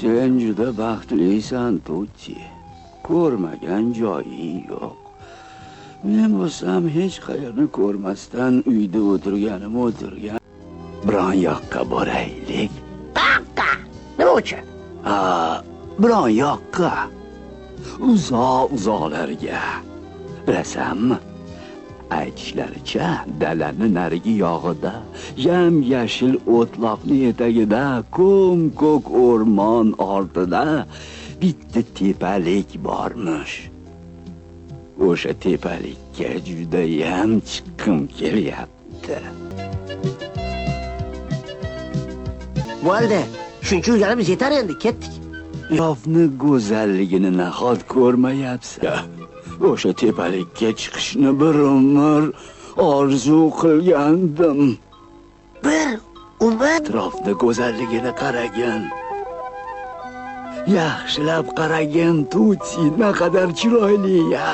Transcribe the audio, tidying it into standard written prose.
sen juda baxtlisan Tutti. Ko'rmagan joying yo'q. Men bo'lsam hech qayerni ko'rmasdan uyda o'tirgan. Biron yoqqa boraylik. Qayoqqa? Nima uchun? Biron yoqqa. Uzoqlarga. Bilasanmi? Aytishlaricha, dalani narigi yog'ida, yam-yashil o'tloqning etagida, ko'm-ko'k o'rmon ortida bitta tepalik bormish. O'sha tepalikka judayam chiqqim kelyapti. Bo'ldi. Shuncha uylanib yetar endi, ketdik. Yovni go'zalligini nahot ko'rmayapsan? O'sha tepalikka chiqishni bir umr orzu qilgandim. Bir umr atrofda go'zalligini qaragin. Yaxshilab qaragin Tutti, naqadar chiroyli-ya.